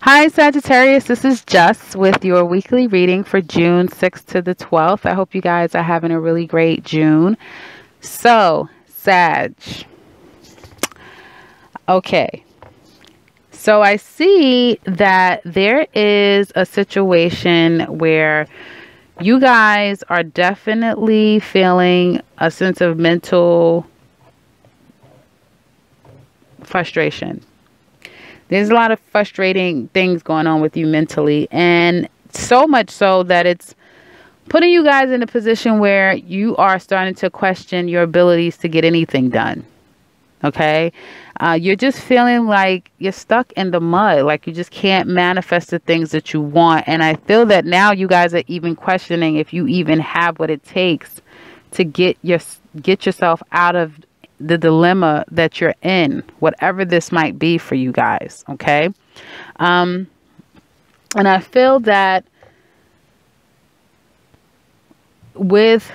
Hi, Sagittarius. This is Jess with your weekly reading for June 6th to the 12th. I hope you guys are having a really great June. So, Sag. Okay. So, I see that there is a situation where you guys are definitely feeling a sense of mental frustration. There's a lot of frustrating things going on with you mentally, and so much so that it's putting you guys in a position where you are starting to question your abilities to get anything done. Okay? You're just feeling like you're stuck in the mud, like you just can't manifest the things that you want. And I feel that now you guys are even questioning if you even have what it takes to get yourself out of the dilemma that you're in, whatever this might be for you guys. Okay. And I feel that with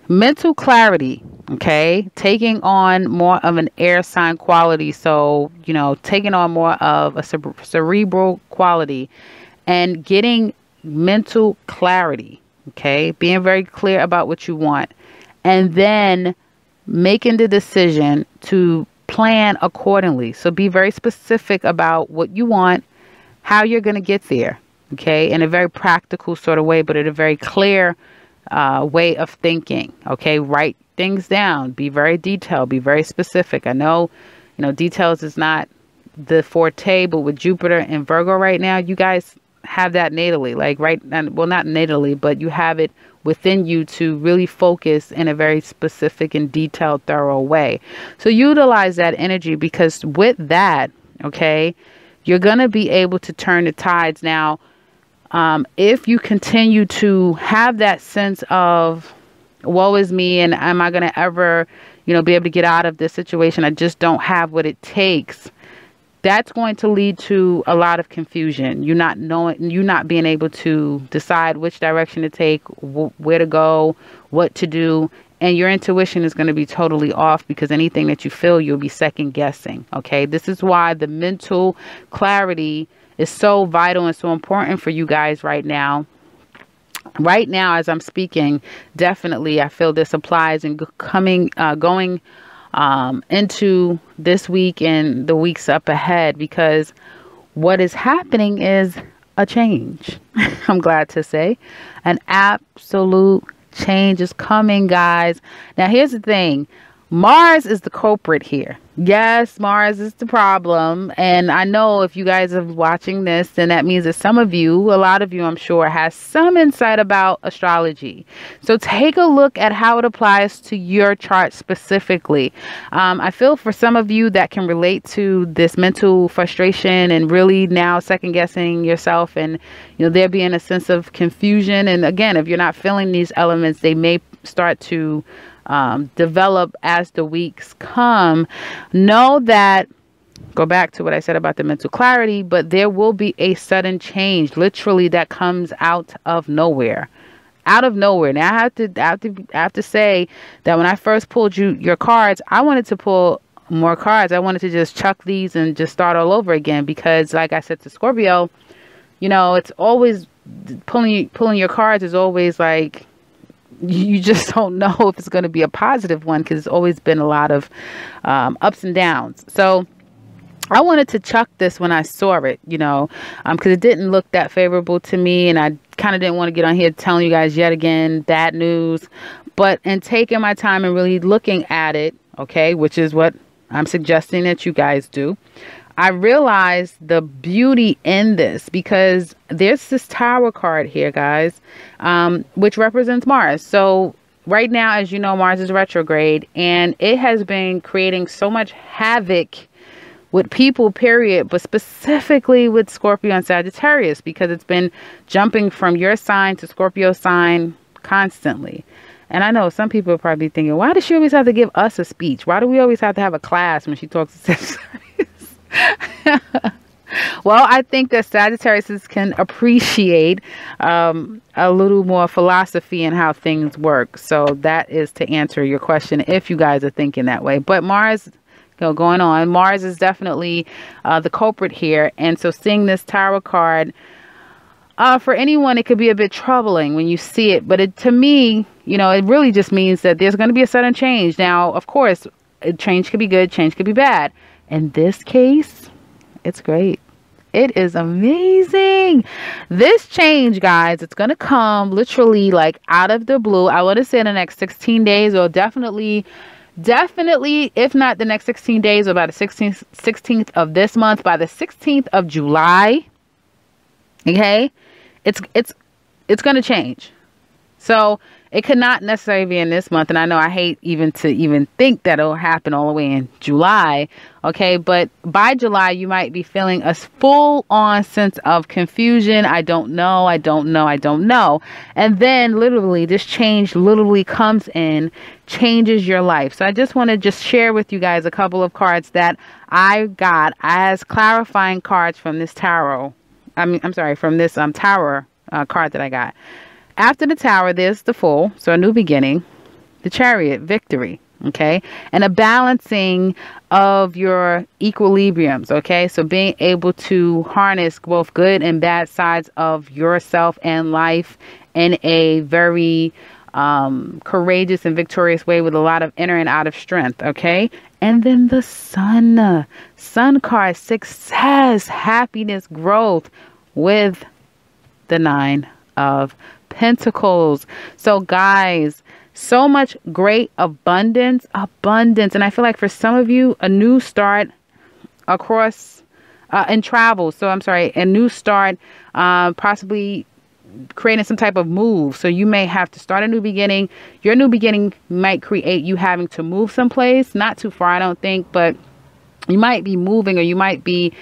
mental clarity, okay, taking on more of an air sign quality. So, taking on more of a cerebral quality and getting mental clarity. Okay. Being very clear about what you want. And then making the decision to plan accordingly. So be very specific about what you want, how you're going to get there, okay, in a very practical sort of way, but in a very clear way of thinking, okay? Write things down, be very detailed, be very specific. I know, details is not the forte, but with Jupiter and Virgo right now, you guys have that natally, well, not natally, but you have it within you to really focus in a very specific and detailed, thorough way. So utilize that energy, because with that, okay, you're going to be able to turn the tides. Now, if you continue to have that sense of woe is me, and am I going to ever, be able to get out of this situation? I just don't have what it takes. That's going to lead to a lot of confusion. You not being able to decide which direction to take, where to go, what to do. And your intuition is going to be totally off, because anything that you feel, you'll be second guessing. Okay. This is why the mental clarity is so vital and so important for you guys right now. Right now, as I'm speaking, definitely I feel this applies and going into this week and the weeks up ahead, because what is happening is a change. I'm glad to say an absolute change is coming, guys. Now, here's the thing. Mars is the culprit here. Yes, Mars is the problem. And I know if you guys are watching this, then that means that some of you, a lot of you, I'm sure, has some insight about astrology. So take a look at how it applies to your chart specifically. I feel for some of you that can relate to this mental frustration and really now second guessing yourself, and there being a sense of confusion. And again, if you're not feeling these elements, they may start to develop as the weeks come. Know that, go back to what I said about the mental clarity, but there will be a sudden change, literally, that comes out of nowhere. Out of nowhere. Now, I have to say that when I first pulled your cards, I wanted to pull more cards. I wanted to just chuck these and just start all over again, because, like I said to Scorpio, it's always pulling your cards is always like, you just don't know if it's going to be a positive one, because it's always been a lot of ups and downs. So I wanted to chuck this when I saw it, because it didn't look that favorable to me. And I kind of didn't want to get on here telling you guys yet again bad news. But in taking my time and really looking at it, okay, which is what I'm suggesting that you guys do, I realized the beauty in this, because there's this Tower card here, guys, which represents Mars. So right now, as you know, Mars is retrograde, and it has been creating so much havoc with people, period, but specifically with Scorpio and Sagittarius, because it's been jumping from your sign to Scorpio sign constantly. And I know some people are probably thinking, why does she always have to give us a speech? Why do we always have to have a class when she talks to Sagittarius? Well, I think that Sagittarius can appreciate a little more philosophy in how things work. So that is to answer your question, if you guys are thinking that way. But Mars going on. Mars is definitely the culprit here. And so seeing this tarot card, for anyone, it could be a bit troubling when you see it. But to me, it really just means that there's going to be a sudden change. Now, of course, change could be good, change could be bad. In this case, it's great. It is amazing. This change, guys, it's going to come literally like out of the blue. I want to say in the next 16 days, or definitely, if not the next 16 days, or by the 16th of this month, by the 16th of July. Okay, it's going to change. So it could not necessarily be in this month. And I know I hate even to think that it'll happen all the way in July. Okay. But by July, you might be feeling a full on sense of confusion. I don't know. And then literally this change literally comes in, changes your life. So I just want to just share with you guys a couple of cards that I got as clarifying cards from this tarot. From this tower card that I got. After the Tower, there's the Fool, so a new beginning. The Chariot, victory, okay? And a balancing of your equilibriums, okay? So being able to harness both good and bad sides of yourself and life in a very courageous and victorious way with a lot of inner and outer strength, okay? And then the Sun card, success, happiness, growth with the 9 of Pentacles. So guys, so much great abundance. And I feel like for some of you, a new start across in travel. So a new start, possibly creating some type of move. So you may have to start a new beginning. Your new beginning might create you having to move someplace, not too far, I don't think, but you might be moving, or you might be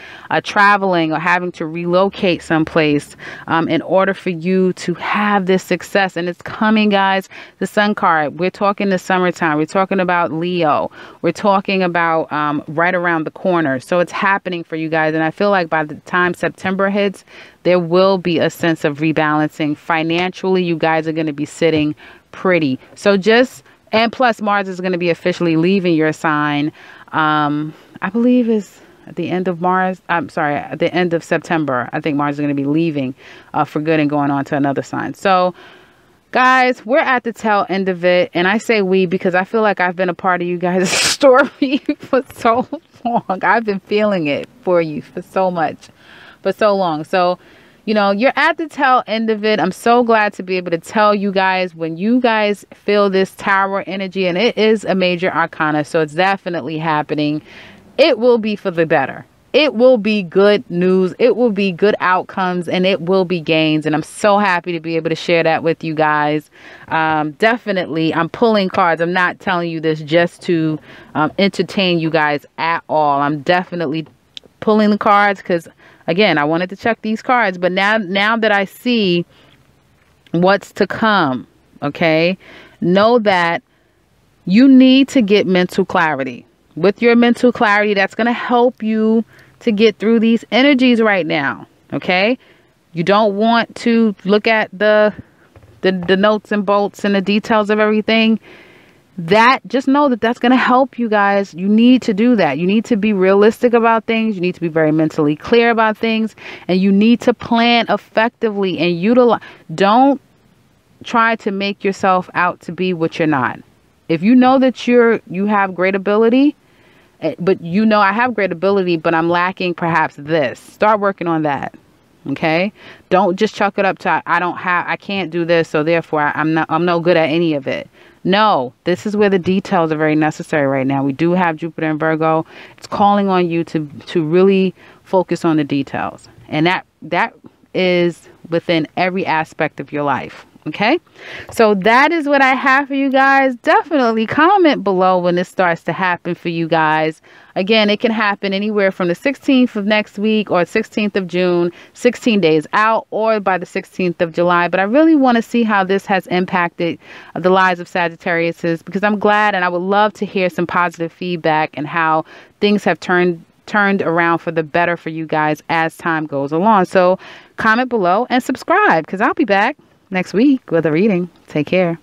traveling, or having to relocate someplace in order for you to have this success. And it's coming, guys. The Sun card, we're talking the summertime. We're talking about Leo. We're talking about right around the corner. So it's happening for you guys. And I feel like by the time September hits, there will be a sense of rebalancing. Financially, you guys are going to be sitting pretty. So and plus Mars is going to be officially leaving your sign. I believe is at the end of at the end of September. I think Mars is going to be leaving for good and going on to another sign. So guys, we're at the tail end of it. And I say we because I feel like I've been a part of you guys' story for so long. I've been feeling it for you for so long. So, you're at the tail end of it. I'm so glad to be able to tell you guys when you guys feel this Tower energy, and it is a major arcana. So it's definitely happening. It will be for the better. It will be good news. It will be good outcomes, and it will be gains. And I'm so happy to be able to share that with you guys. Definitely, I'm pulling cards. I'm not telling you this just to entertain you guys at all. I'm definitely pulling the cards because, again, I wanted to check these cards. But now that I see what's to come, okay, know that you need to get mental clarity. With your mental clarity, that's going to help you to get through these energies right now. Okay. You don't want to look at the notes and bolts and the details of everything. Just know that that's going to help you guys. You need to do that. You need to be realistic about things. You need to be very mentally clear about things, and you need to plan effectively and utilize. Don't try to make yourself out to be what you're not. If you know that you have great ability, but I have great ability, but I'm lacking perhaps this. Start working on that. Okay. Don't just chuck it up to, I can't do this, so therefore I'm no good at any of it. No, this is where the details are very necessary right now. We do have Jupiter and Virgo. It's calling on you to really focus on the details. And that is within every aspect of your life. Okay, so that is what I have for you guys. Definitely comment below when this starts to happen for you guys. Again, it can happen anywhere from the 16th of next week or 16th of June, 16 days out, or by the 16th of July. But I really want to see how this has impacted the lives of Sagittariuses, because I'm glad and I would love to hear some positive feedback and how things have turned around for the better for you guys as time goes along. So comment below and subscribe, because I'll be back next week with a reading. Take care.